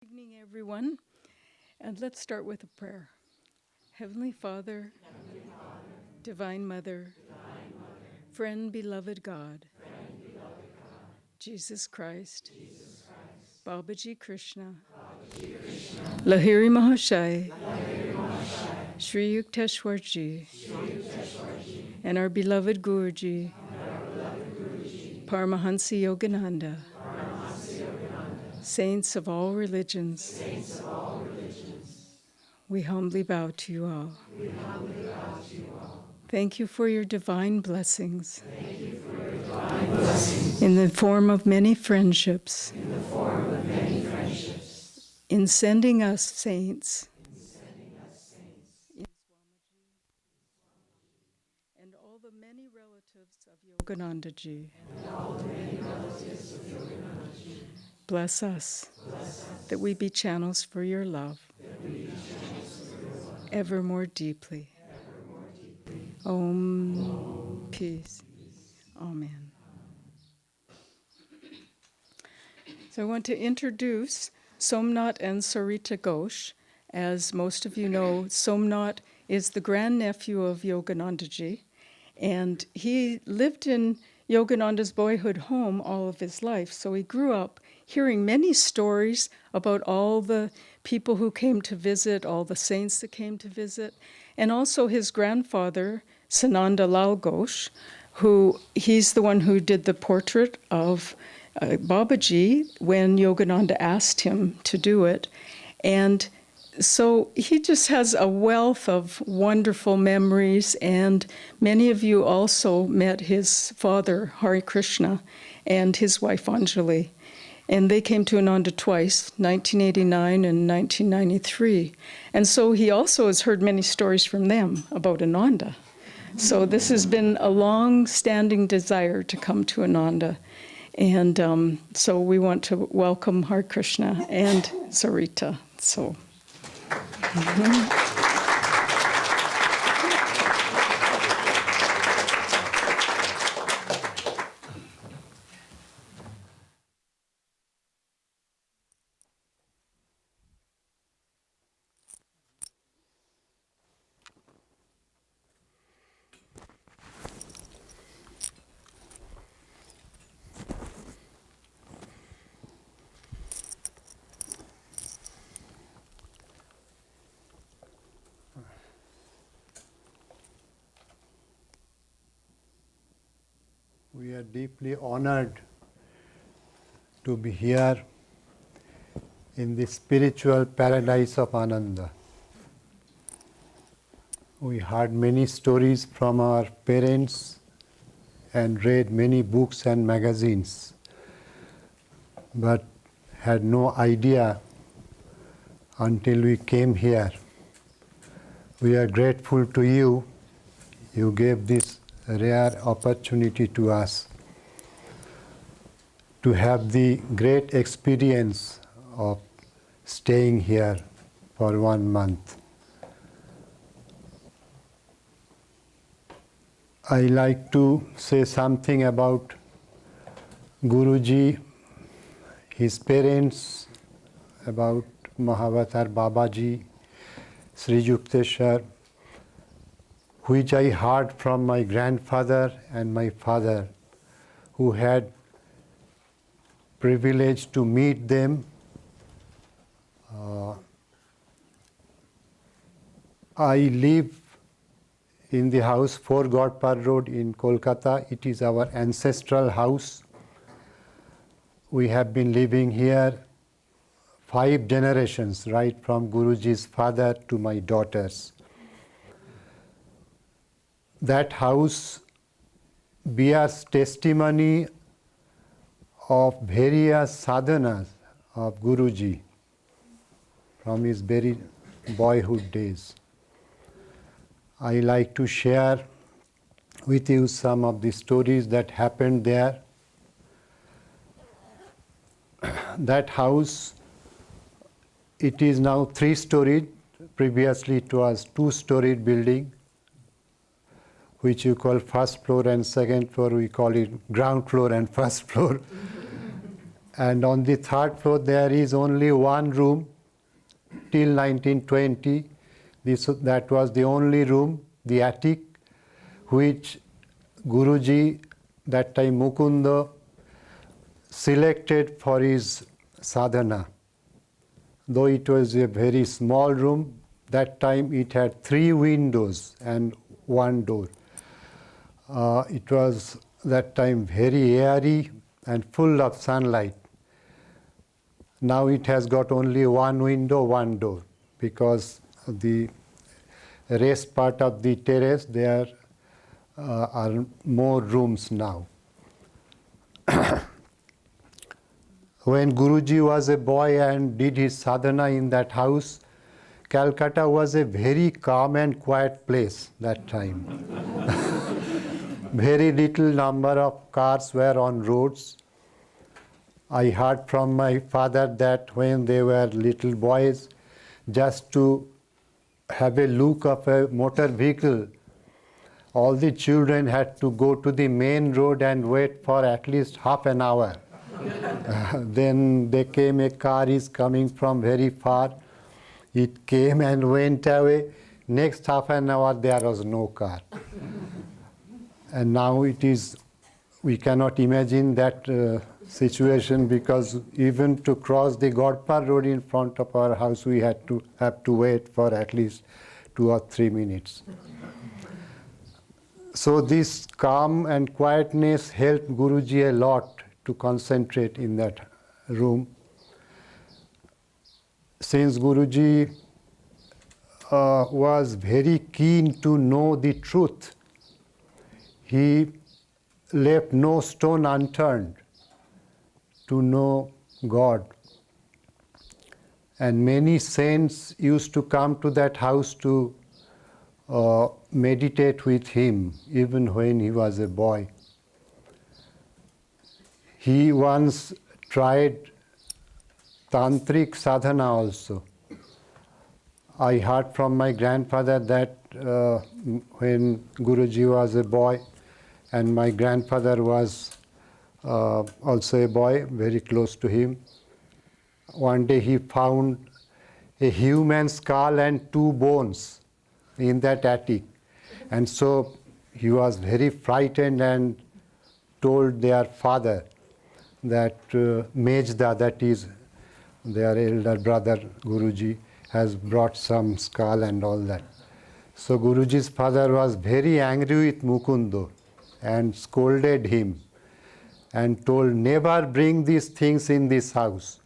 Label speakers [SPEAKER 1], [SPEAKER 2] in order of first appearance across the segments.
[SPEAKER 1] Good evening, everyone, and let's start with a prayer. Heavenly Father, Divine Mother, friend, beloved God, Jesus Christ, Babaji Krishna, Lahiri Mahashai, Sri Yukteswarji, and our beloved Guruji, Paramhansa Yogananda, saints of all religions, we humbly bow to you all. Thank you for your divine blessings in the form of many friendships, in sending us saints, and all the many relatives of Yogananda Ji. Bless us, that we be channels for your love, ever more deeply. Om. Peace. Amen. So I want to introduce Somnath and Sarita Ghosh. As most of you know, Somnath is the grandnephew of Yogananda Ji, and he lived in Yogananda's boyhood home all of his life. So he grew up hearing many stories about all the people who came to visit, all the saints that came to visit, and also his grandfather, Sananda Lal Ghosh, who he's the one who did the portrait of Babaji when Yogananda asked him to do it. And so he just has a wealth of wonderful memories, and many of you also met his father, Hare Krishna, and his wife, Anjali. And they came to Ananda twice, 1989 and 1993. And so he also has heard many stories from them about Ananda. So this has been a long-standing desire to come to Ananda. And so we want to welcome Hare Krishna and Sarita. So.
[SPEAKER 2] We are deeply honored to be here in the spiritual paradise of Ananda. We heard many stories from our parents and read many books and magazines, but had no idea until we came here. We are grateful to you. You gave this rare opportunity to us to have the great experience of staying here for 1 month. I like to say something about Guruji, his parents, about Mahavatar Babaji, Sri Yukteswar, which I heard from my grandfather and my father, who had privilege to meet them. I live in the house 4 Godpar Road in Kolkata. It is our ancestral house. We have been living here 5 generations, right from Guruji's father to my daughters. That house bears testimony of various sadhanas of Guruji from his very boyhood days. I like to share with you some of the stories that happened there. That house, it is now 3-storied. Previously it was 2-storied building, which you call first floor and second floor. We call it ground floor and first floor. And on the third floor there is only one room till 1920. That was the only room, the attic, which Guruji, that time Mukunda, selected for his sadhana. Though it was a very small room, that time it had 3 windows and 1 door. It was that time very airy and full of sunlight. Now it has got only 1 window, 1 door, because the rest part of the terrace there are more rooms now. When Guruji was a boy and did his sadhana in that house, Calcutta was a very calm and quiet place that time. Very little number of cars were on roads. I heard from my father that when they were little boys, just to have a look of a motor vehicle, all the children had to go to the main road and wait for at least half an hour. Then there came a car is coming from very far. It came and went away. Next half an hour there was no car. And now it is, we cannot imagine that situation, because even to cross the Godpar road in front of our house we have to wait for at least 2 or 3 minutes. So this calm and quietness helped Guruji a lot to concentrate in that room. Since Guruji was very keen to know the truth, he left no stone unturned to know God. And many saints used to come to that house to meditate with him, even when he was a boy. He once tried tantric sadhana also. I heard from my grandfather that when Guruji was a boy, and my grandfather was also a boy, very close to him, one day he found a human skull and 2 bones in that attic. And so he was very frightened and told their father that Mejda, that is their elder brother Guruji, has brought some skull and all that. So Guruji's father was very angry with Mukundo and scolded him and told, never bring these things in this house.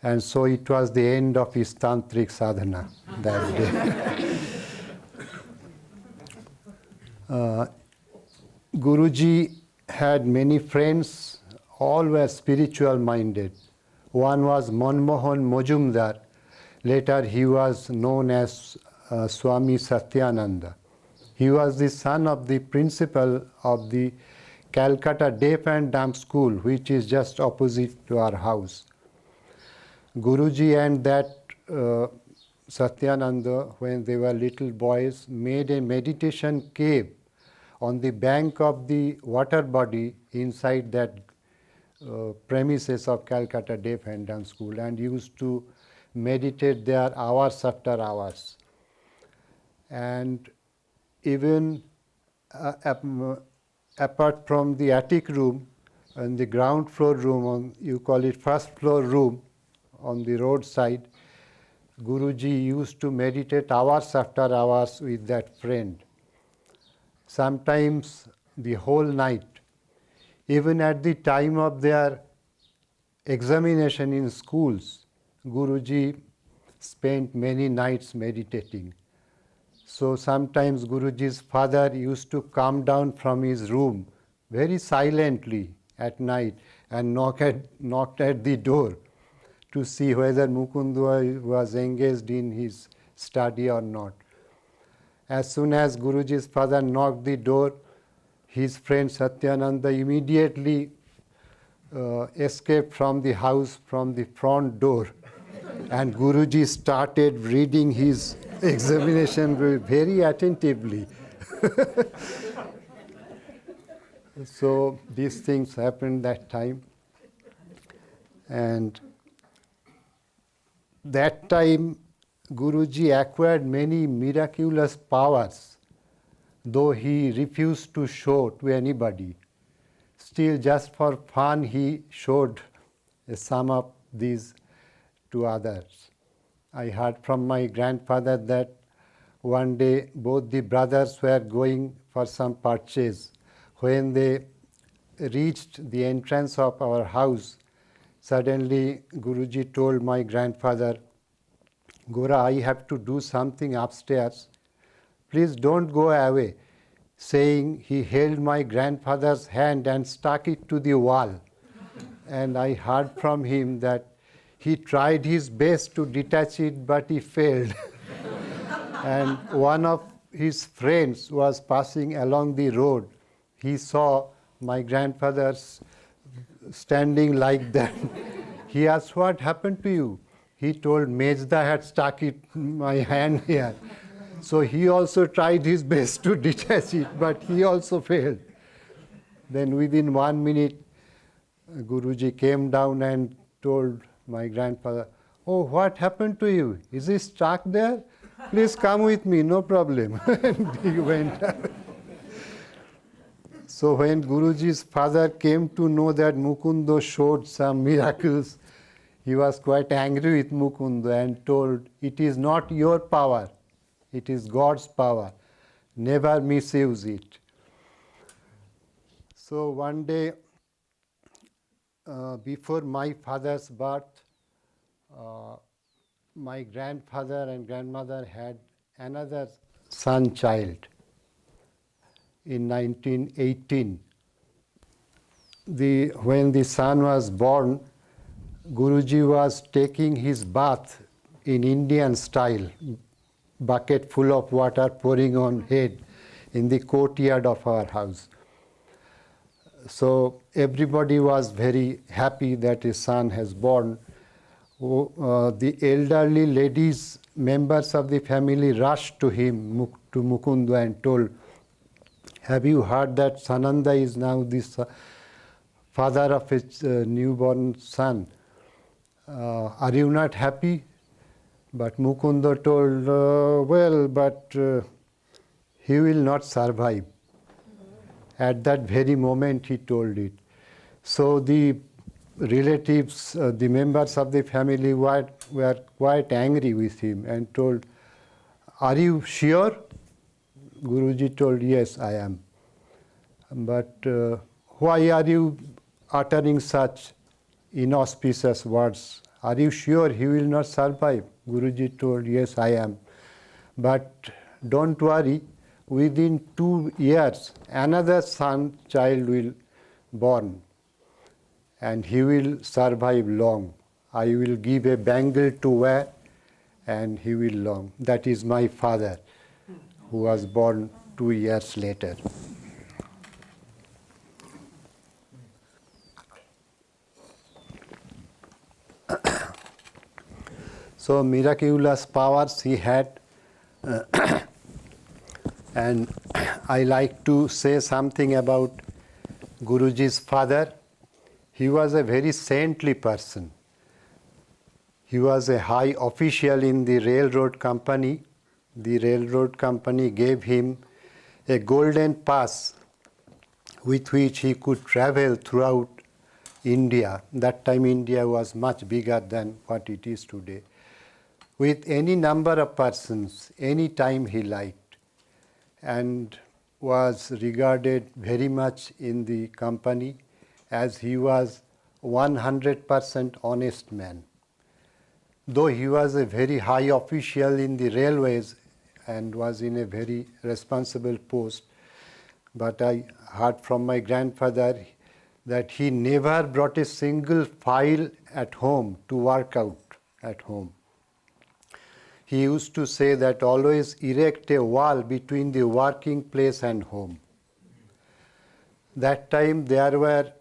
[SPEAKER 2] And so it was the end of his tantric sadhana that day. Guruji had many friends, all were spiritual minded. One was Manmohan Majumdar. Later he was known as Swami Satyananda. He was the son of the principal of the Calcutta Deaf and Dumb School, which is just opposite to our house. Guruji and that Satyananda, when they were little boys, made a meditation cave on the bank of the water body inside that premises of Calcutta Deaf and Dumb School, and used to meditate there hours after hours. And even apart from the attic room and the ground floor room, you call it first floor room on the roadside, Guruji used to meditate hours after hours with that friend. Sometimes the whole night. Even at the time of their examination in schools, Guruji spent many nights meditating. So sometimes Guruji's father used to come down from his room very silently at night and knocked at the door to see whether Mukunda was engaged in his study or not. As soon as Guruji's father knocked the door, his friend Satyananda immediately escaped from the house from the front door, and Guruji started reading his examination very attentively. So these things happened that time. And that time Guruji acquired many miraculous powers, though he refused to show to anybody. Still, just for fun, he showed some of these to others. I heard from my grandfather that one day both the brothers were going for some purchase. When they reached the entrance of our house, suddenly Guruji told my grandfather, Gora, I have to do something upstairs. Please don't go away. Saying, he held my grandfather's hand and stuck it to the wall. And I heard from him that he tried his best to detach it, but he failed. And one of his friends was passing along the road. He saw my grandfather standing like that. He asked, what happened to you? He told, Mejda had stuck it my hand here. So he also tried his best to detach it, but he also failed. Then within 1 minute, Guruji came down and told my grandfather, oh, what happened to you? Is he stuck there? Please come with me, no problem. And he went. So when Guruji's father came to know that Mukundo showed some miracles, he was quite angry with Mukundo and told, it is not your power, it is God's power. Never misuse it. So one day, before my father's birth, my grandfather and grandmother had another son child in 1918. When the son was born, Guruji was taking his bath in Indian style, bucket full of water pouring on head in the courtyard of our house. So everybody was very happy that his son has born. The elderly ladies, members of the family, rushed to him, to Mukundu, and told, have you heard that Sananda is now the father of his newborn son? Are you not happy? But Mukunda told, well, but he will not survive. At that very moment he told it. So the relatives, the members of the family were quite angry with him and told, are you sure? Guruji told, yes, I am. But why are you uttering such inauspicious words? Are you sure he will not survive? Guruji told, yes, I am. But don't worry, within 2 years, another son child will born and he will survive long. I will give a bangle to wear and he will long. That is my father, who was born 2 years later. So miraculous powers he had. And I like to say something about Guruji's father. He was a very saintly person. He was a high official in the railroad company. The railroad company gave him a golden pass with which he could travel throughout India. That time India was much bigger than what it is today. With any number of persons, any time he liked, and was regarded very much in the company as he was 100% honest man. Though he was a very high official in the railways and was in a very responsible post, but I heard from my grandfather that he never brought a single file at home to work out at home. He used to say that always erect a wall between the working place and home. That time the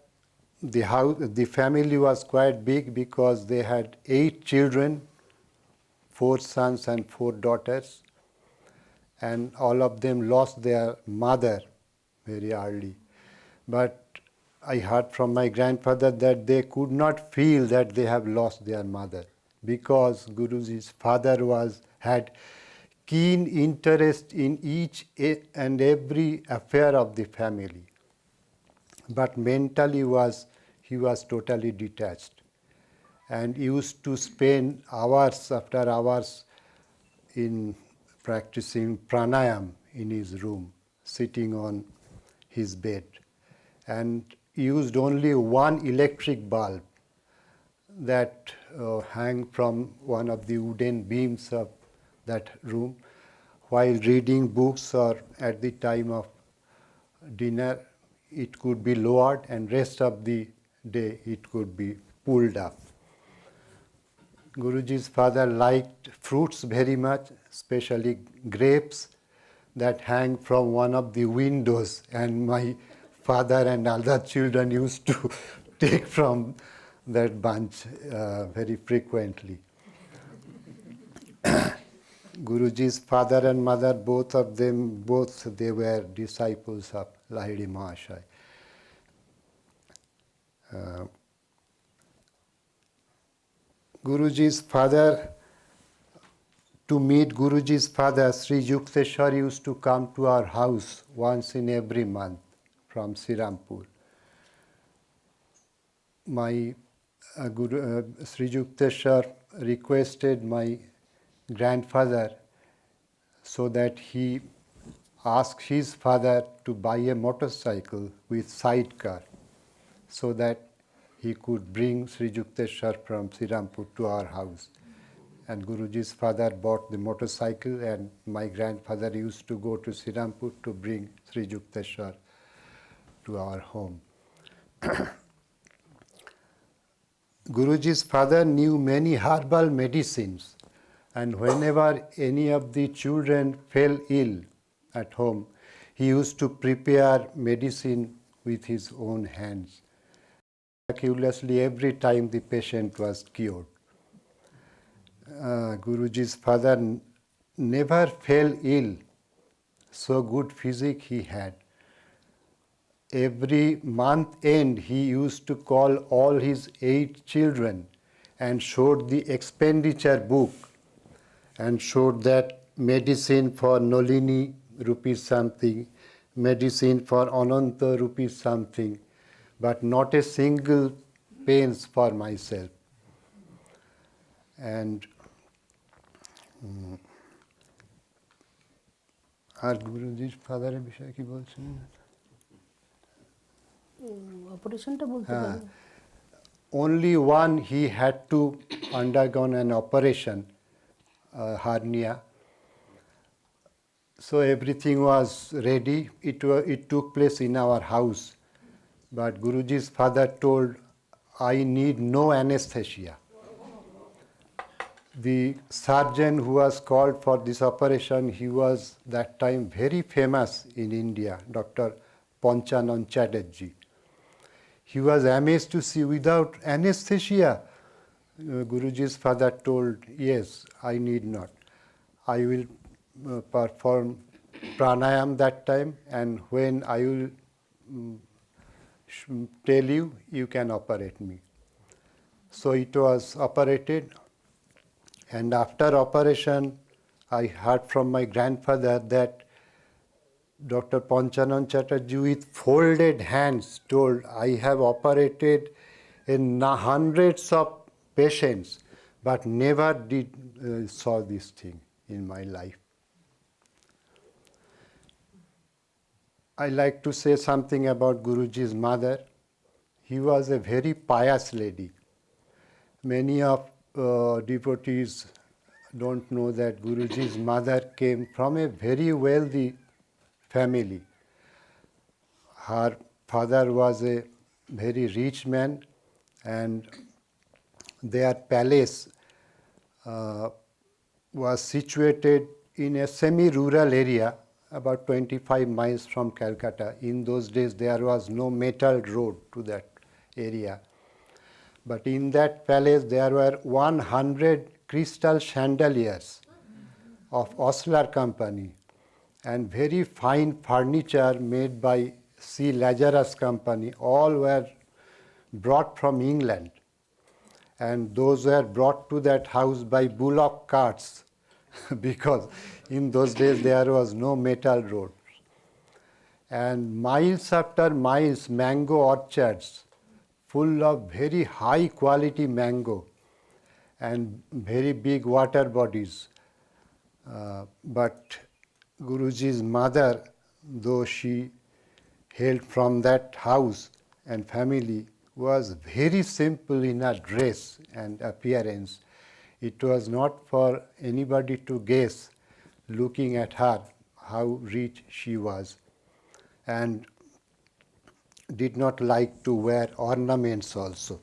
[SPEAKER 2] family was quite big because they had 8 children, 4 sons and 4 daughters, and all of them lost their mother very early. But I heard from my grandfather that they could not feel that they have lost their mother because Guruji's father had keen interest in each and every affair of the family. But mentally he was totally detached and used to spend hours after hours in practicing pranayam in his room, sitting on his bed, and used only one electric bulb that hang from one of the wooden beams of that room while reading books, or at the time of dinner it could be lowered and rest of the day it could be pulled up. Guruji's father liked fruits very much, especially grapes that hang from one of the windows, and my father and other children used to take from that bunch very frequently. Guruji's father and mother, both they were disciples of Lahiri Mahashaya. Guruji's father, to meet Guruji's father, Sri Yukteswar used to come to our house once in every month from Sirampur. My Sri Yukteswar requested my grandfather so that he asked his father to buy a motorcycle with sidecar so that he could bring Sri Yukteswar from Sirampur to our house. And Guruji's father bought the motorcycle, and my grandfather used to go to Sirampur to bring Sri Yukteswar to our home. Guruji's father knew many herbal medicines, and whenever any of the children fell ill at home, he used to prepare medicine with his own hands. Miraculously, every time the patient was cured. Guruji's father never fell ill, so good physique he had. Every month end he used to call all his 8 children and showed the expenditure book and showed that medicine for Nolini rupees something, medicine for Ananta rupees something, but not a single pence for myself. And আর গুরুজির ফাদারের বিষয়ে কি বলছিলেন?
[SPEAKER 3] অপারেশনটা বলতে পারেন।
[SPEAKER 2] Only one he had to undergone an operation, hernia. So everything was ready. It took place in our house. But Guruji's father told, I need no anesthesia. The surgeon who was called for this operation, he was that time very famous in India, Dr. Panchanan Chatterjee. He was amazed to see without anesthesia. Guruji's father told, yes, I need not. I will perform pranayam that time, and when I will tell you, you can operate me. So it was operated, and after operation, I heard from my grandfather that Dr. Panchanan Chatterjee with folded hands told, I have operated in hundreds of patients, but never did saw this thing in my life. I like to say something about Guruji's mother. He was a very pious lady. Many of devotees don't know that Guruji's mother came from a very wealthy family. Her father was a very rich man, and their palace was situated in a semi-rural area about 25 miles from Calcutta. In those days there was no metal road to that area. But in that palace there were 100 crystal chandeliers of Osler company and very fine furniture made by C. Lazarus Company, all were brought from England. And those were brought to that house by bullock carts because in those days there was no metal road. And miles after miles, mango orchards full of very high quality mango and very big water bodies. But Guruji's mother, though she hailed from that house and family, was very simple in her dress and appearance. It was not for anybody to guess, looking at her, how rich she was, and did not like to wear ornaments also.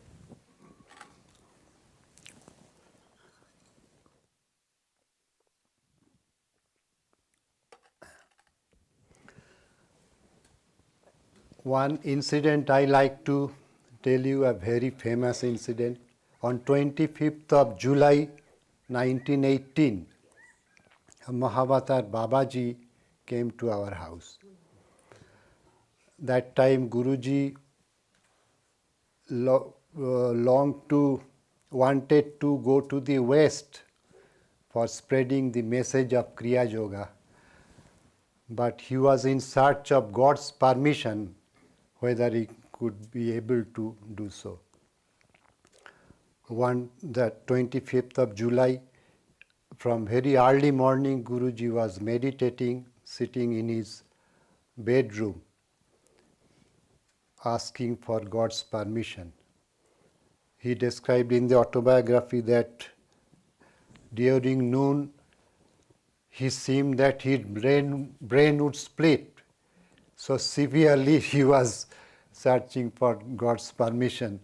[SPEAKER 2] One incident I like to tell you, a very famous incident. On 25th of July 1918, Mahavatar Babaji came to our house. That time Guruji wanted to go to the West for spreading the message of Kriya Yoga, but he was in search of God's permission whether he could be able to do so. The 25th of July, from very early morning, Guruji was meditating, sitting in his bedroom, asking for God's permission. He described in the autobiography that during noon, he seemed that his brain would split. So severely he was searching for God's permission.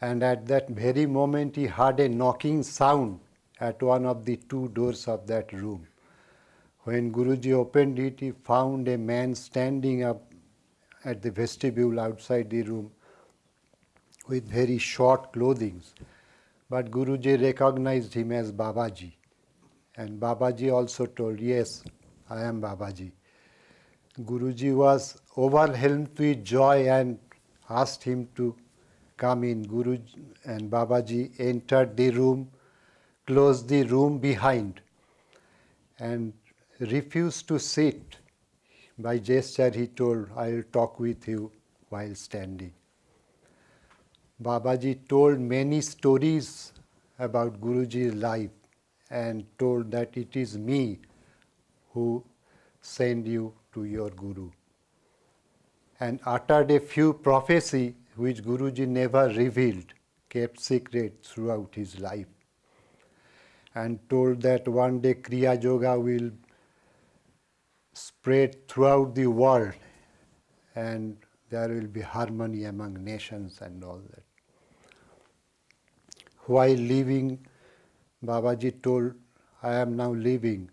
[SPEAKER 2] And at that very moment he heard a knocking sound at one of the two doors of that room. When Guruji opened it, he found a man standing up at the vestibule outside the room with very short clothing. But Guruji recognized him as Babaji. And Babaji also told, yes, I am Babaji. Guruji was overwhelmed with joy and asked him to come in. Guruji and Babaji entered the room, closed the room behind, and refused to sit. By gesture he told, I will talk with you while standing. Babaji told many stories about Guruji's life and told that it is me who send you to your Guru, and uttered a few prophecies which Guruji never revealed, kept secret throughout his life, and told that one day Kriya Yoga will spread throughout the world and there will be harmony among nations and all that. While leaving, Babaji told, I am now leaving,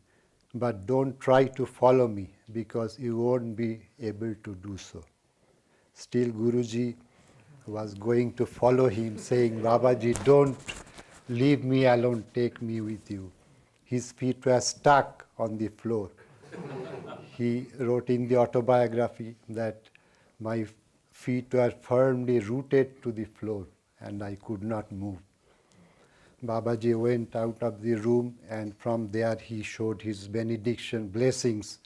[SPEAKER 2] but don't try to follow me because you won't be able to do so. Still Guruji was going to follow him, saying, Babaji, don't leave me alone, take me with you. His feet were stuck on the floor. He wrote in the autobiography that my feet were firmly rooted to the floor and I could not move. Babaji went out of the room and from there he showed his benediction, blessings,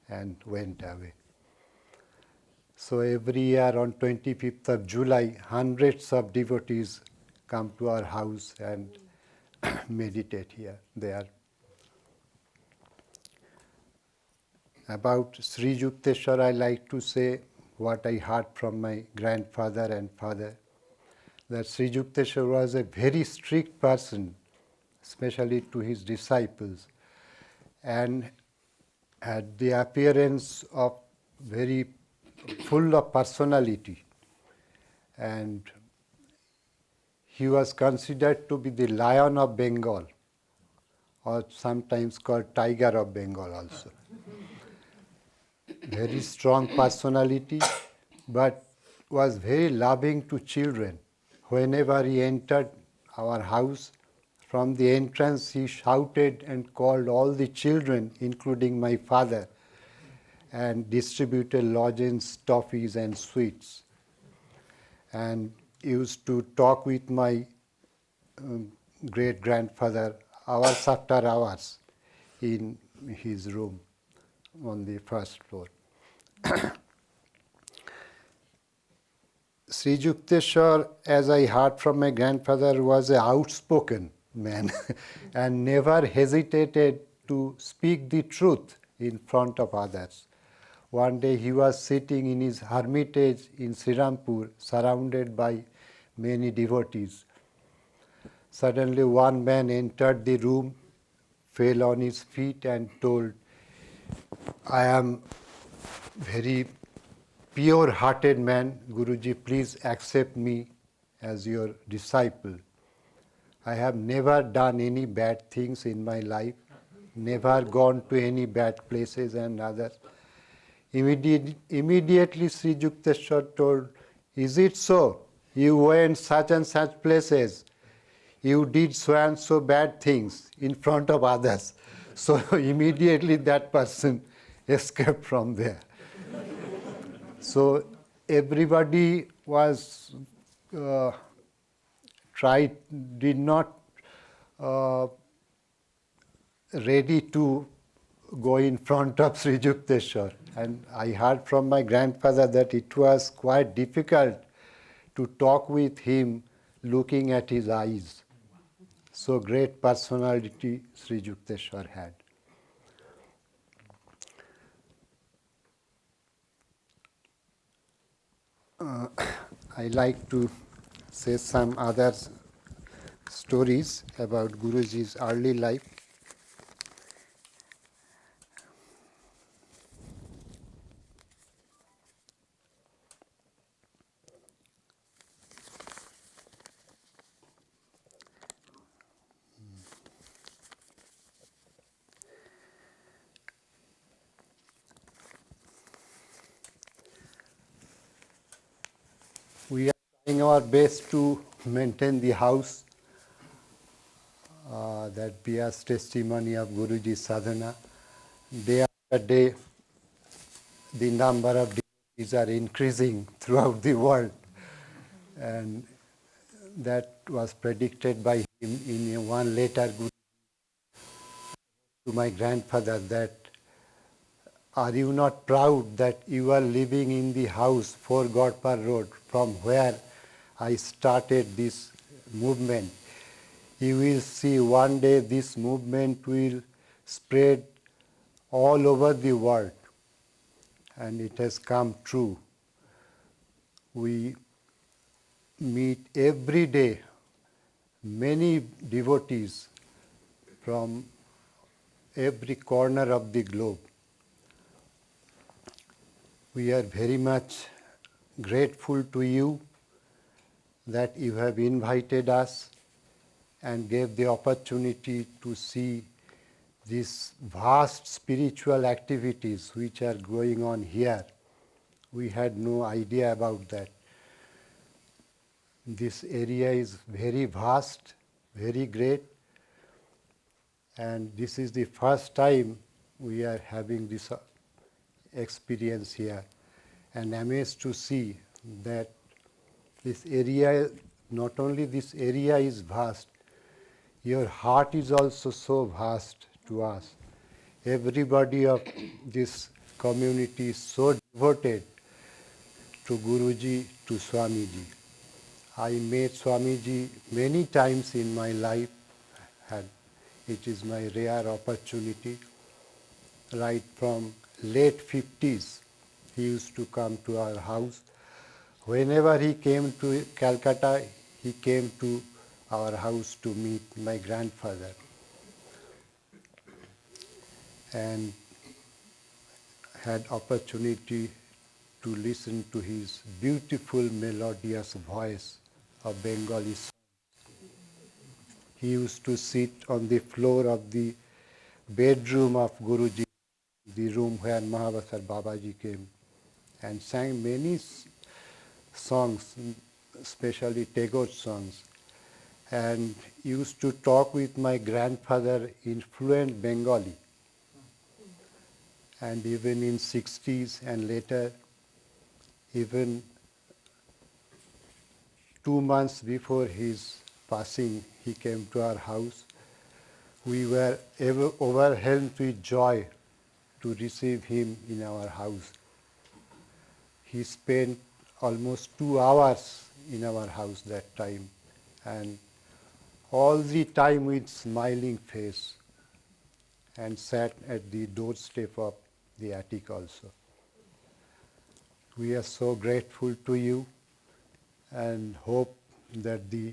[SPEAKER 2] and went away. So every year on 25th of July, hundreds of devotees come to our house and meditate here, there. About Sri Yukteswar, I like to say what I heard from my grandfather and father, that Sri Yukteswar was a very strict person, especially to his disciples, and had the appearance of very full of personality. And he was considered to be the lion of Bengal, or sometimes called tiger of Bengal also. Very strong personality, but was very loving to children. Whenever he entered our house, from the entrance he shouted and called all the children, including my father, and distributed lozenges, toffees and sweets. And used to talk with my great-grandfather hours after hours in his room on the first floor. Sri Yukteswar, as I heard from my grandfather, was an outspoken man and never hesitated to speak the truth in front of others. One day he was sitting in his hermitage in Srirampur, surrounded by many devotees. Suddenly one man entered the room, fell on his feet and told, "I am very pure-hearted man. Guruji, please accept me as your disciple. I have never done any bad things in my life, never gone to any bad places and others." Immediately Sri Yukteswar told, "Is it so? You went such and such places. You did so and so bad things in front of others." So immediately that person escaped from there. So everybody was did not ready to go in front of Sri Yukteswar. And I heard from my grandfather that it was quite difficult to talk with him looking at his eyes. So great personality Sri Yukteswar had. I like to say some other stories about Guruji's early life. We are trying our best to maintain the house that bears testimony of Guruji's sadhana. Day after day, the number of devotees are increasing throughout the world. And that was predicted by him in one letter to my grandfather that, "Are you not proud that you are living in the house 4 Godpar Road from where I started this movement? You will see one day this movement will spread all over the world." And it has come true. We meet every day many devotees from every corner of the globe. We are very much grateful to you that you have invited us and gave the opportunity to see these vast spiritual activities which are going on here. We had no idea about that. This area is very vast, very great, and this is the first time we are having this experience here. And amazed to see that this area, not only this area is vast, your heart is also so vast to us. Everybody of this community is so devoted to Guruji, to Swamiji. I met Swamiji many times in my life, and it is my rare opportunity. Right from late 50s, he used to come to our house. Whenever he came to Calcutta, he came to our house to meet my grandfather. And had opportunity to listen to his beautiful melodious voice of Bengali song. He used to sit on the floor of the bedroom of Guruji, the room where Mahavasar Babaji came, and sang many songs, especially Tagore songs, and used to talk with my grandfather in fluent Bengali. and even in 60s and later, even 2 months before his passing, he came to our house. We were overwhelmed with joy to receive him in our house. He spent almost 2 hours in our house that time, and all the time with smiling face, and sat at the doorstep of the attic also. We are so grateful to you and hope that the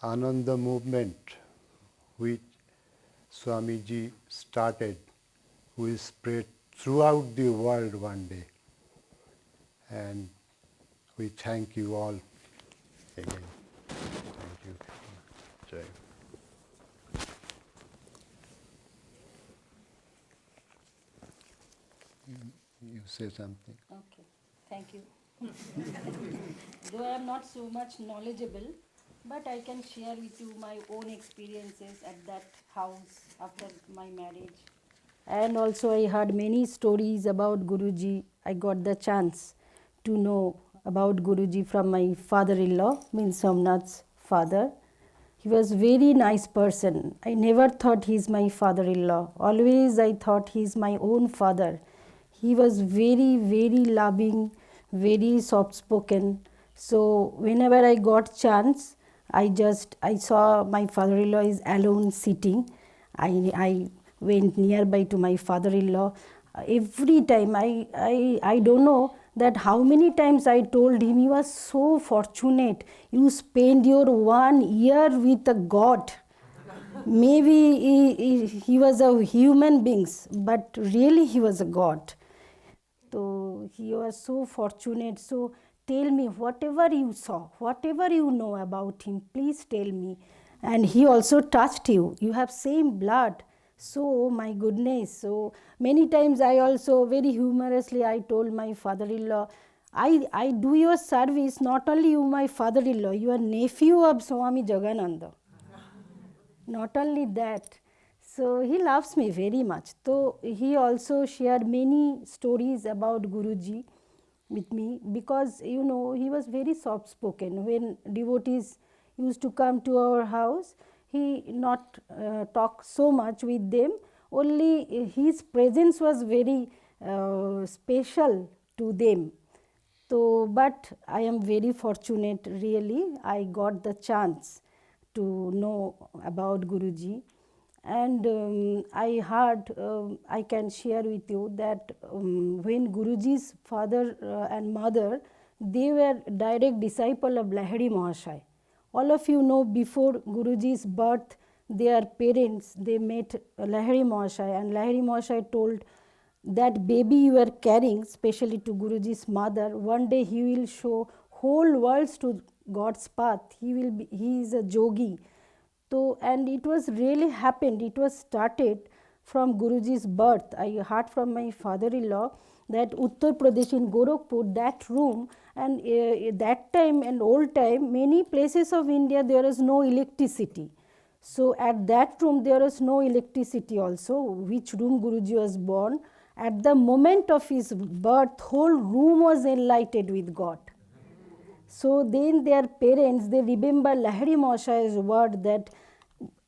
[SPEAKER 2] Ananda movement which Swamiji started will spread throughout the world one day. And we thank you all again. Thank you. Jai. You say something.
[SPEAKER 3] Okay, thank you. Though I am not so much knowledgeable, but I can share with you my own experiences at that house after my marriage. And also I heard many stories about Guruji. I got the chance to know about Guruji from my father-in-law, means Somnath's father. He was very nice person. I never thought he's my father-in-law. Always I thought he's my own father. He was very, very loving, very soft-spoken. So whenever I got chance, I saw my father-in-law is alone sitting. I went nearby to my father-in-law. Every time I don't know that how many times I told him, you are so fortunate. You spend your 1 year with a God. Maybe he was a human being, but really he was a God. So you are so fortunate. So tell me whatever you saw, whatever you know about him, please tell me. And he also touched you. You have same blood. So my goodness. So many times I also very humorously I told my father-in-law, I do your service, not only you my father-in-law, you are nephew of Swami Yogananda. Not only that, so he loves me very much. So he also shared many stories about Guruji with me, because you know he was very soft spoken. When devotees used to come to our house, he not talk so much with them. Only his presence was very special to them. So, but I am very fortunate, really. I got the chance to know about Guruji. And I heard, I can share with you that when Guruji's father and mother, they were direct disciple of Lahiri Mahasaya. All of you know, before Guruji's birth, their parents, they met Lahiri Mahasaya, and Lahiri Mahasaya told that baby you are carrying, especially to Guruji's mother, one day he will show whole worlds to God's path. He is a yogi. So, and it was really happened. It was started from Guruji's birth. I heard from my father-in-law that Uttar Pradesh in Gorakhpur, that room, and that time and old time, many places of India there is no electricity. So at that room there was no electricity also, which room Guruji was born. At the moment of his birth, whole room was enlightened with God. So then their parents, they remember Lahiri Mahasaya's word that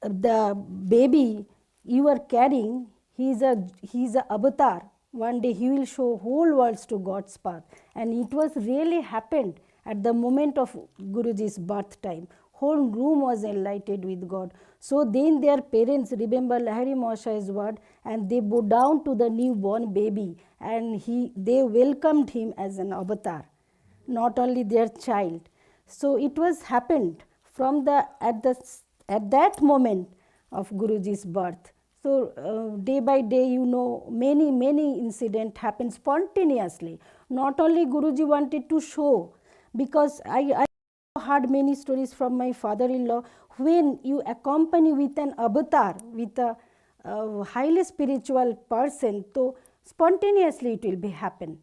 [SPEAKER 3] the baby you are carrying, he is a avatar. One day he will show whole worlds to God's path. And it was really happened at the moment of Guruji's birth time. Whole room was enlightened with God. So then their parents remember Lahiri Mahasaya's word, and they bow down to the newborn baby, and they welcomed him as an avatar, not only their child. So it was happened from at that moment of Guruji's birth. So day by day, you know, many incidents happen spontaneously. Not only Guruji wanted to show, because I heard many stories from my father-in-law, when you accompany with an avatar, with a highly spiritual person, so spontaneously it will be happen.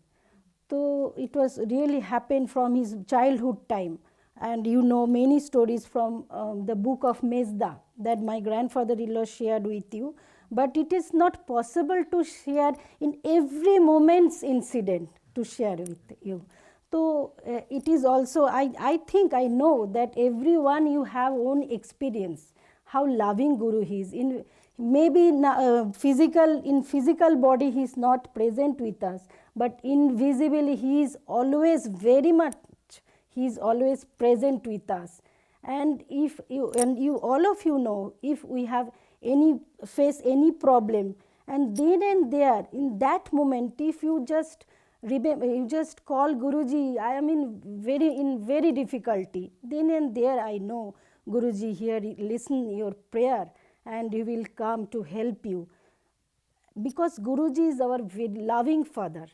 [SPEAKER 3] So it was really happened from his childhood time. And you know many stories from the book of Mesda that my grandfather-in-law shared with you. but it is not possible to share in every moment's incident to share with you. So it is also, I think I know that everyone you have own experience, how loving Guru he is. In maybe in physical body he is not present with us, but invisibly he is always very much, he is always present with us. And if you, and you, all of you know, if we have face any problem, and then and there in that moment, if you just remember, you just call Guruji, I am in very difficulty, then and there I know Guruji here listen your prayer and he will come to help you, because Guruji is our very loving father.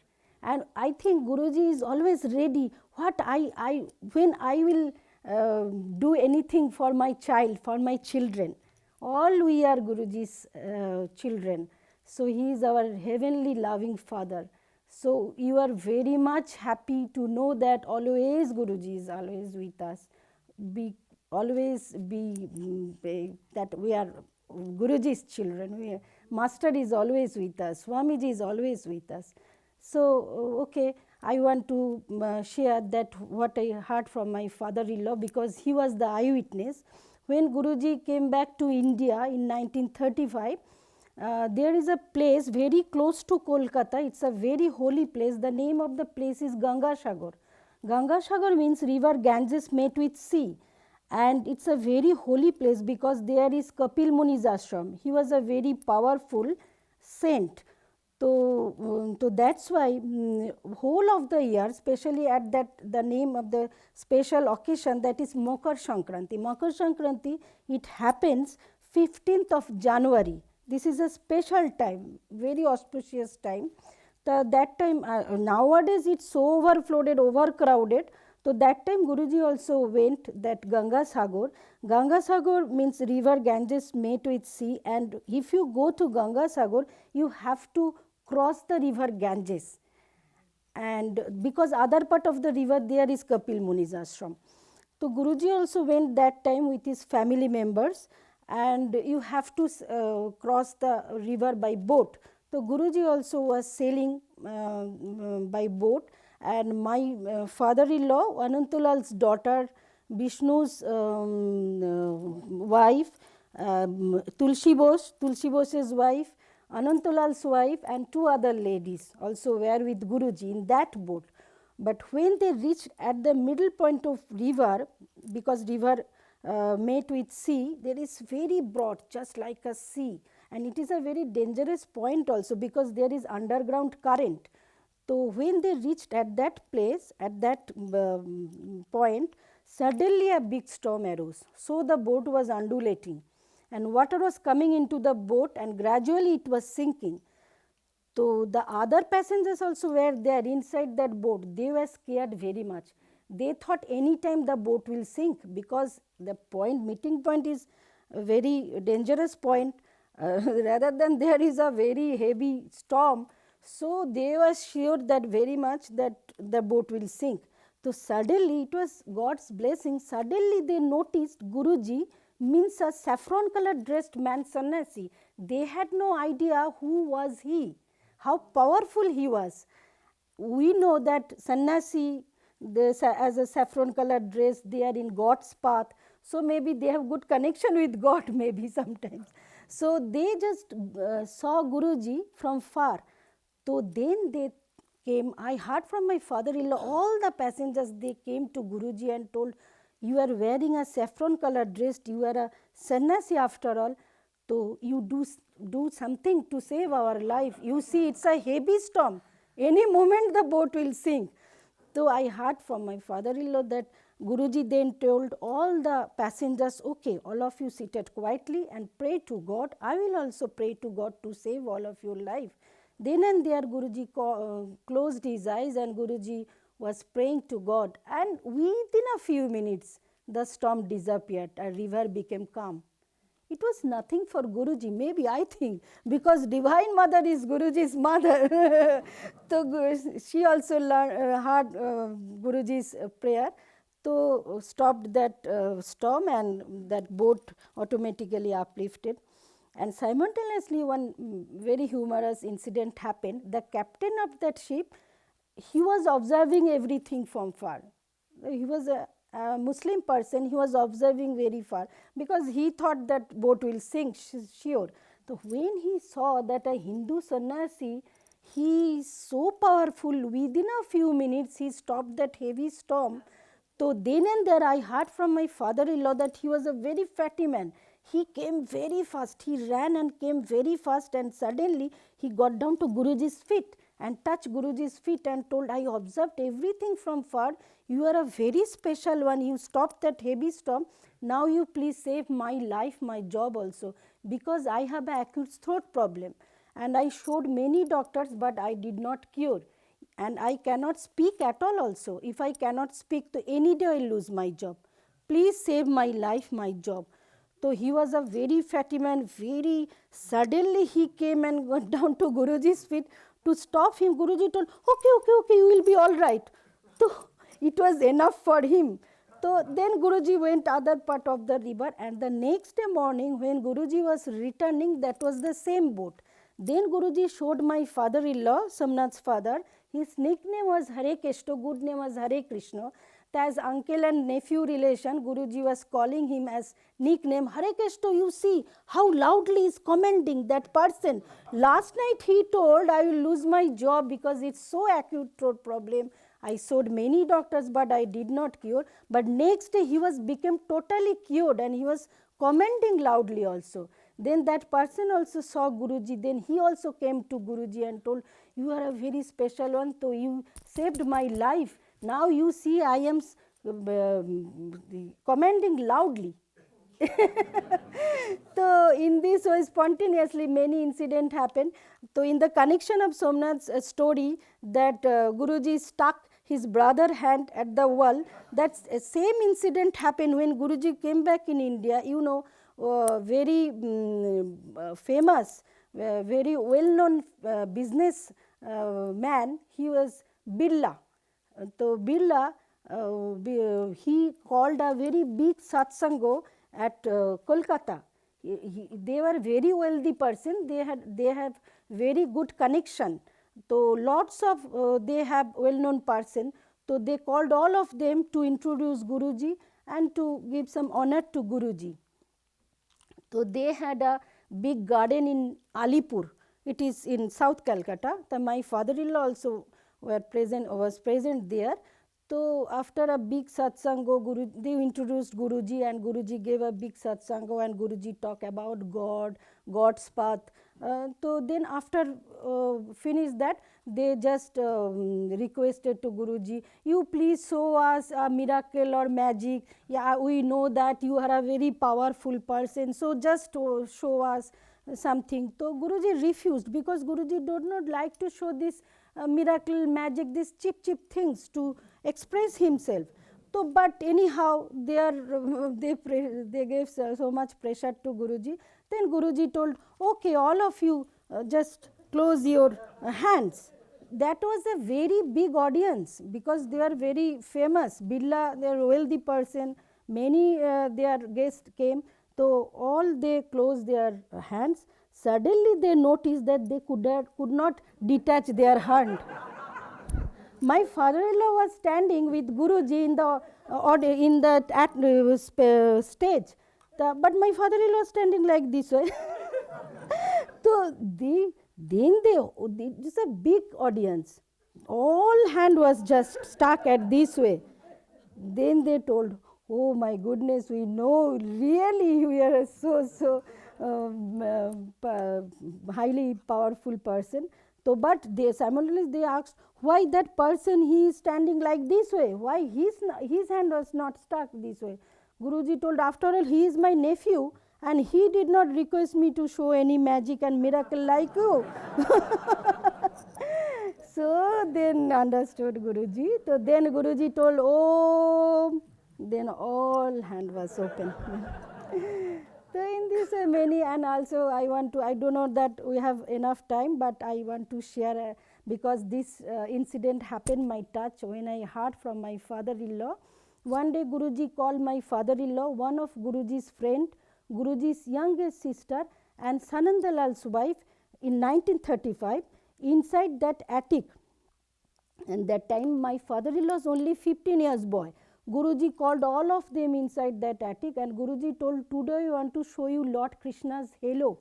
[SPEAKER 3] And I think Guruji is always ready. What when I will do anything for my child, for my children, all we are Guruji's children. So he is our heavenly loving father. So you are very much happy to know that always Guruji is always with us. Always be that we are Guruji's children. Master is always with us. Swamiji is always with us. So, okay, I want to share that what I heard from my father-in-law, because he was the eyewitness. When Guruji came back to India in 1935, there is a place very close to Kolkata. It's a very holy place. The name of the place is Ganga Sagar. Ganga Sagar means river Ganges met with sea. And it's a very holy place because there is Kapil Muni's ashram. He was a very powerful saint. So that's why whole of the year, especially at that the name of the special occasion, that is Makar Sankranti. Makar Sankranti, it happens 15th of January. This is a special time, very auspicious time. That time, nowadays it's so overflowed, overcrowded. So that time Guruji also went that Ganga Sagar. Ganga Sagar means river Ganges met with sea, and if you go to Ganga Sagar, you have to cross the river Ganges. And because other part of the river there is Kapil Muni's ashram. So Guruji also went that time with his family members, and you have to cross the river by boat. So Guruji also was sailing by boat, and my father-in-law, Anantalal's daughter, Vishnu's wife, Tulsi Bose's wife, Anantalal's wife, and two other ladies also were with Guruji in that boat. But when they reached at the middle point of river, because river met with sea, there is very broad, just like a sea, and it is a very dangerous point also because there is underground current. So when they reached at that place, at that point, suddenly a big storm arose. So the boat was undulating, and water was coming into the boat, and gradually it was sinking. So the other passengers also were there inside that boat. They were scared very much. They thought any time the boat will sink, because the meeting point is a very dangerous point. Rather than there is a very heavy storm, so they were sure that very much that the boat will sink. So suddenly, it was God's blessing, suddenly they noticed Guruji means a saffron colored dressed man, sannyasi. They had no idea who was he, how powerful he was. We know that sannyasi, as a saffron colored dress, they are in God's path. So maybe they have good connection with God, maybe sometimes. So they just saw Guruji from far. So then they came, I heard from my father-in-law, all the passengers, they came to Guruji and told, you are wearing a saffron colored dress, you are a sannyasi after all, so you do something to save our life. You see, it's a heavy storm, any moment the boat will sink. So I heard from my father-in-law that Guruji then told all the passengers, okay, all of you seated quietly and pray to God. I will also pray to God to save all of your life. Then and there Guruji closed his eyes and Guruji was praying to God, and within a few minutes the storm disappeared, a river became calm. It was nothing for Guruji, maybe I think, because Divine Mother is Guruji's mother. So she also heard Guruji's prayer, so stopped that storm, and that boat automatically uplifted. And simultaneously one very humorous incident happened. The captain of that ship, he was observing everything from far. He was a Muslim person, he was observing very far because he thought that boat will sink, sure. So when he saw that a Hindu sannyasi, he is so powerful, within a few minutes he stopped that heavy storm. So then and there I heard from my father-in-law that he was a very fatty man. He came very fast, he ran and came very fast, and suddenly he got down to Guruji's feet and touched Guruji's feet and told, I observed everything from far, you are a very special one, you stopped that heavy storm, now you please save my life, my job also, because I have an acute throat problem. And I showed many doctors, but I did not cure. And I cannot speak at all also. If I cannot speak, to any day I will lose my job. Please save my life, my job. So he was a very fatty man, very suddenly he came and went down to Guruji's feet. To stop him, Guruji told, okay, you will be all right. So it was enough for him. So then Guruji went other part of the river, and the next day morning when Guruji was returning, that was the same boat. Then Guruji showed my father-in-law, Somnath's father, his nickname was Hare Krishna, good name was Hare Krishna. As uncle and nephew relation, Guruji was calling him as nickname Hare Krishna. You see how loudly is commending that person. Last night he told, I will lose my job because it's so acute throat problem. I showed many doctors, but I did not cure. But next day he was became totally cured, and he was commending loudly also. Then that person also saw Guruji, then he also came to Guruji and told, you are a very special one, so you saved my life. Now you see I am commending loudly. So in this way spontaneously many incidents happen. So in the connection of Somnath's story that Guruji stuck his brother hand at the wall, that same incident happened when Guruji came back in India. You know, very famous, very well known business man, he was Birla. So Birla, he called a very big Satsang at Kolkata. They were very wealthy person, they have very good connection. So lots of they have well known person, so they called all of them to introduce Guruji and to give some honor to Guruji. So they had a big garden in Alipur, it is in South Calcutta. So my father-in-law also was present there. So after a big satsanga, they introduced Guruji, and Guruji gave a big satsanga, and Guruji talked about God, God's path. So then after finish that, they just requested to Guruji, you please show us a miracle or magic. Yeah, we know that you are a very powerful person, so just show us something. So Guruji refused, because Guruji did not like to show this miracle, magic, these cheap things to express himself. So but anyhow they gave so much pressure to Guruji. Then Guruji told, okay, all of you just close your hands. That was a very big audience, because they are very famous. Birla, they are a wealthy person, many their guests came. So all they closed their hands. Suddenly they noticed that they could not detach their hand. My father-in-law was standing with Guruji in the stage, but my father-in-law was standing like this way. So it's a big audience. All hand was just stuck at this way. Then they told, oh my goodness, we know really we are so highly powerful person. So but they simultaneously they asked, why that person he is standing like this way, why his hand was not stuck this way. Guruji told, after all he is my nephew and he did not request me to show any magic and miracle like you. So then understood Guruji. So then Guruji told, oh, then all hand was open. So in this many, and also I don't know that we have enough time, but I want to share because this incident happened my touch when I heard from my father-in-law. One day Guruji called my father-in-law, one of Guruji's friend, Guruji's youngest sister, and Sanandalal's wife in 1935 inside that attic. And that time my father-in-law was only 15 years boy. Guruji called all of them inside that attic, and Guruji told, today I want to show you Lord Krishna's halo.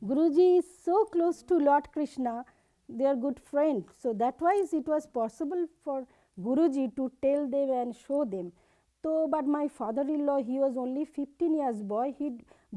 [SPEAKER 3] Guruji is so close to Lord Krishna, they are good friends. So that wise it was possible for Guruji to tell them and show them. So, but my father-in-law, he was only 15 years boy.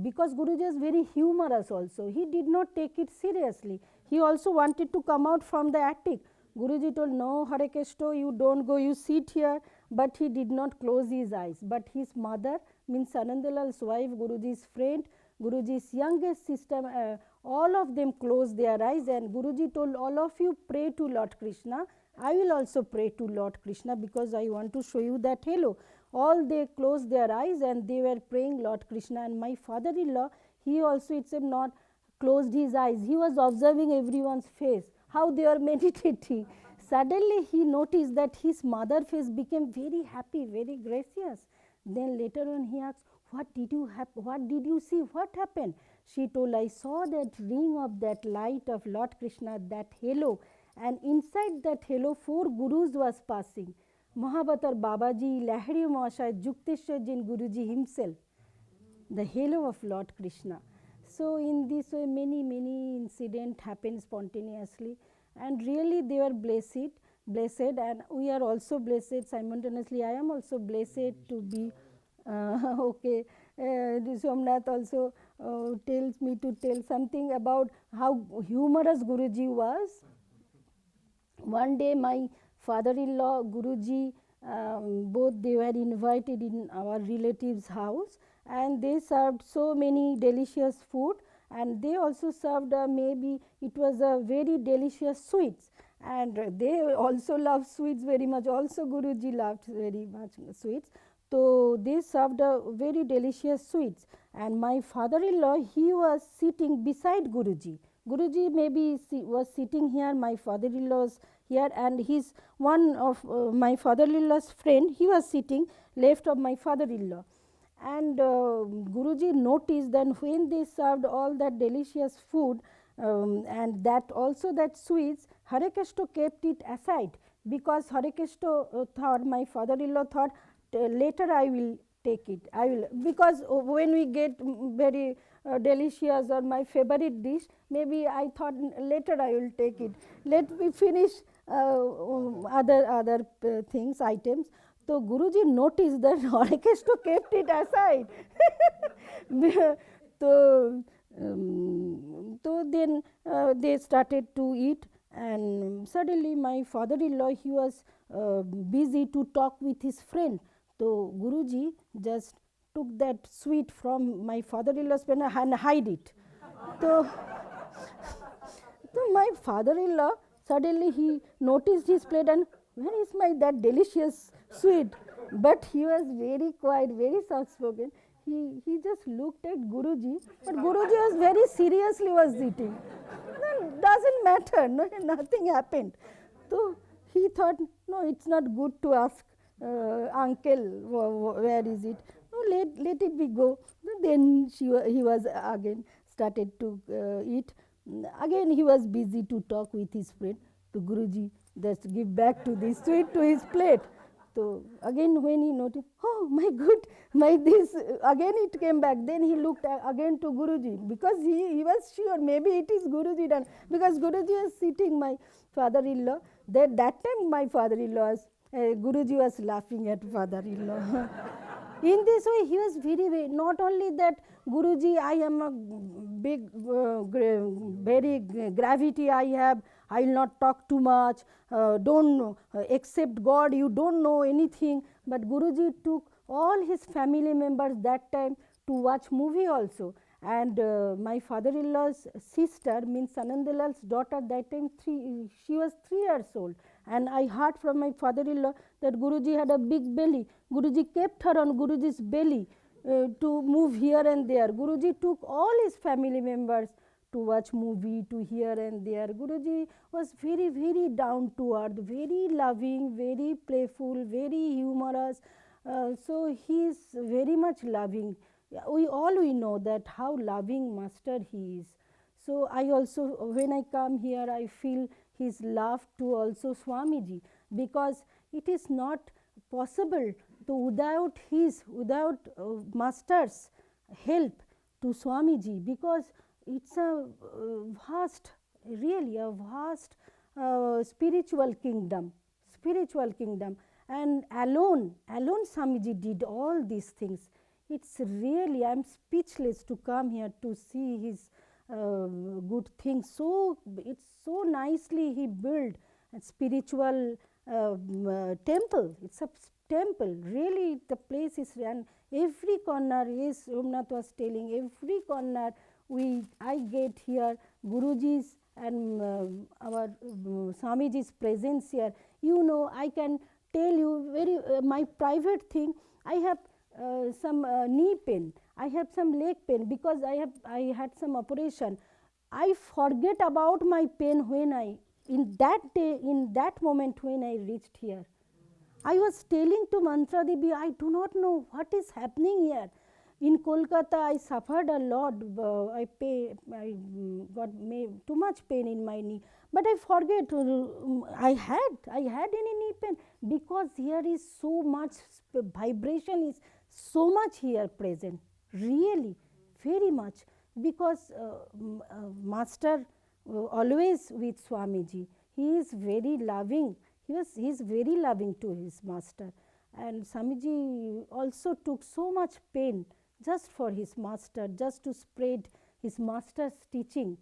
[SPEAKER 3] Because Guruji was very humorous also, he did not take it seriously. He also wanted to come out from the attic. Guruji told, no, Hare Krishna, you don't go, you sit here. But he did not close his eyes. But his mother, means Anandalal's wife, Guruji's friend, Guruji's youngest sister, all of them closed their eyes, and Guruji told, all of you pray to Lord Krishna. I will also pray to Lord Krishna because I want to show you that halo. All they closed their eyes and they were praying Lord Krishna. And my father-in-law, he also itself not closed his eyes. He was observing everyone's face, how they are meditating. Suddenly he noticed that his mother's face became very happy, very gracious. Then later on he asked, what did you see? What happened? She told, I saw that ring of that light of Lord Krishna, that halo. And inside that halo, 4 gurus was passing. Mahavatar Babaji, Lahiri Mahashaya, Jukteshwar Jain Guruji himself. The halo of Lord Krishna. So in this way, many incidents happen spontaneously, and really they were blessed, and we are also blessed simultaneously. I am also blessed to be okay. Somnath also tells me to tell something about how humorous Guruji was. One day my father-in-law, Guruji, both they were invited in our relative's house, and they served so many delicious food, and they also served maybe it was a very delicious sweets, and they also love sweets very much. Also Guruji loved very much sweets. So they served very delicious sweets, and my father-in-law, he was sitting beside Guruji. Guruji maybe was sitting here, my father-in-law was here, and his one of my father-in-law's friend, he was sitting left of my father-in-law. And Guruji noticed that when they served all that delicious food and that also that sweets, Hare Krishna kept it aside, because Hare Krishna thought, my father-in-law thought, later I will take it. I will, because when we get very delicious or my favorite dish, maybe I thought later I will take it. Let me finish other things, items. So Guruji noticed that Hare Krishna kept it aside. So then they started to eat, and suddenly my father-in-law, he was busy to talk with his friend. So Guruji just took that sweet from my father-in-law's pen and hide it. So my father-in-law, suddenly he noticed his plate and, where is my that delicious sweet? But he was very quiet, very soft-spoken. He just looked at Guruji, but Guruji was very seriously was eating. No, doesn't matter, no, nothing happened. So he thought, no, it's not good to ask uncle, where is it? No, let it be go. Then he was again started to eat. Again he was busy to talk with his friend. To Guruji, just give back to this sweet to his plate. So again when he noticed, oh my good, my this, again it came back. Then he looked again to Guruji, because he was sure maybe it is Guruji done, because Guruji was sitting, my father-in-law. That time my father-in-law was, Guruji was laughing at father-in-law. In this way he was very, not only that, Guruji, I am a big, very gravity I have, I will not talk too much, don't accept God, you don't know anything. But Guruji took all his family members that time to watch movie also. And my father-in-law's sister, means Sanandalal's daughter, that time she was 3 years old. And I heard from my father-in-law that Guruji had a big belly. Guruji kept her on Guruji's belly to move here and there. Guruji took all his family members to watch movie, to here and there. Guruji was very down to earth, very loving, very playful, very humorous. So he is very much loving we know that how loving master he is. So I also, when I come here, I feel his love to also Swamiji, because it is not possible to without master's help to Swamiji, because it's a vast, really a vast spiritual kingdom, and alone Swamiji did all these things. It's really, I'm speechless to come here to see his good things. So it's so nicely he built a spiritual temple. It's a temple. Really, the place is, and every corner, yes, Somnath was telling, every corner I get here Guruji's and our Swamiji's presence here. I can tell you very my private thing. I have some knee pain. I have some leg pain because I had some operation. I forget about my pain when in that day, in that moment when I reached here. I was telling to Mantra Devi, I do not know what is happening here. In Kolkata, I suffered a lot. I got too much pain in my knee. But I forget. I had any knee pain, because here is so much vibration is so much here present. Really, very much, because Master always with Swamiji. He is very loving. He is very loving to his master, and Swamiji also took so much pain just for his master, just to spread his master's teaching.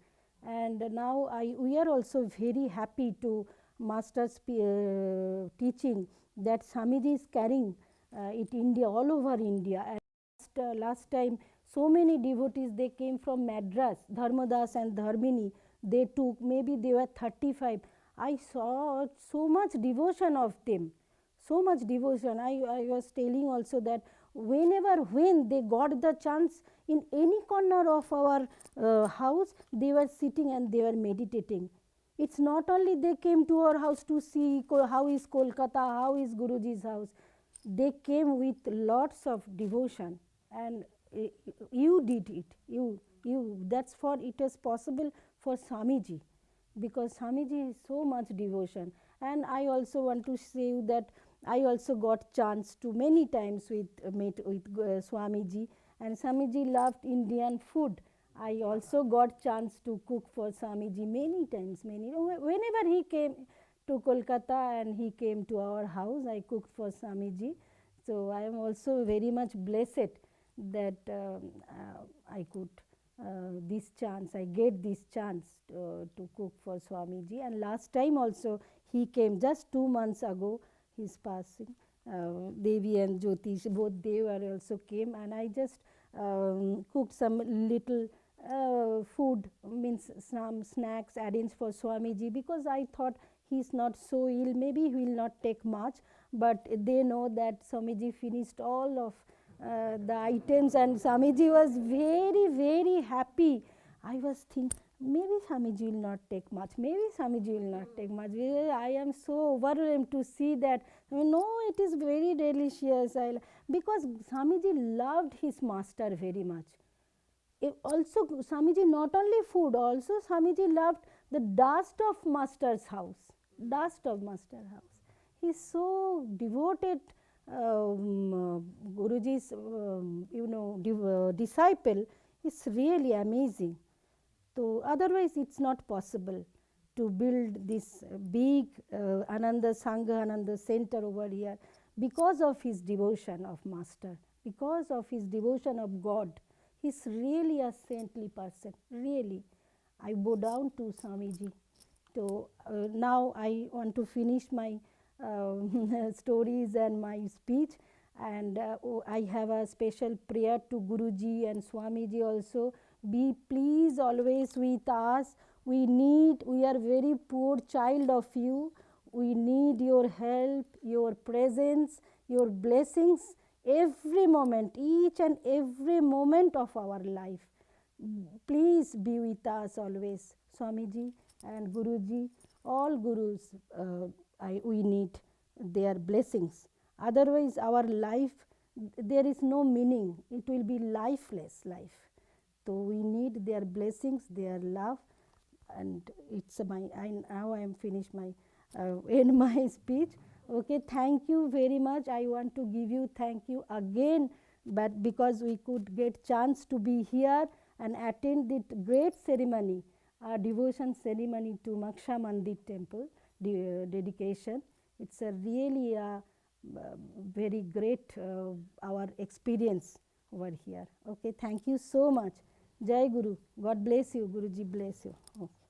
[SPEAKER 3] And now we are also very happy to master's teaching that Swamiji is carrying it India, all over India. And last time so many devotees, they came from Madras, Dharmadas and Dharmini. They took, maybe they were 35. I saw so much devotion of them, so much devotion. I was telling also that when they got the chance, in any corner of our house, they were sitting and they were meditating. It's not only they came to our house to see how is Kolkata, how is Guruji's house. They came with lots of devotion, and you did it. That's for it is possible for Swamiji, because Swamiji is so much devotion. And I also want to say that I also got chance to many times meet with Swamiji, and Swamiji loved Indian food. I also got chance to cook for Swamiji many times. Whenever he came to Kolkata and he came to our house, I cooked for Swamiji. So I am also very much blessed that I could I get this chance to cook for Swamiji. And last time also he came, just 2 months ago, his passing. Devi and Jyotish, both they were also came, and I just cooked some little food, means some snacks arranged for Swamiji, because I thought he is not so ill, maybe he will not take much, but they know that Swamiji finished all of the items, and Swamiji was very happy. I was thinking, maybe Swamiji will not take much, maybe Swamiji will not take much. I am so overwhelmed to see that. No, it is very delicious. Because Swamiji loved his master very much. Also, Swamiji not only food, also Swamiji loved the dust of master's house. Dust of master's house. He is so devoted Guruji's disciple. Is really amazing. So otherwise it's not possible to build this big Ananda Sangha, Ananda center over here, because of his devotion of master, because of his devotion of God. He's really a saintly person, really. I bow down to Swamiji. So now I want to finish my stories and my speech, and I have a special prayer to Guruji and Swamiji also. Be please always with us. We are very poor child of you. We need your help, your presence, your blessings every moment, each and every moment of our life. Please be with us always, Swamiji and Guruji, all Gurus. We need their blessings. Otherwise, our life there is no meaning. It will be lifeless life. So we need their blessings, their love, and it's my. Now I am finished my end my speech. Okay, thank you very much. I want to give you thank you again, but because we could get chance to be here and attend the great ceremony, devotion ceremony to Maksha Mandir temple dedication. It's a really very great our experience over here. Okay, thank you so much. Jai Guru. God bless you. Guruji bless you. Okay.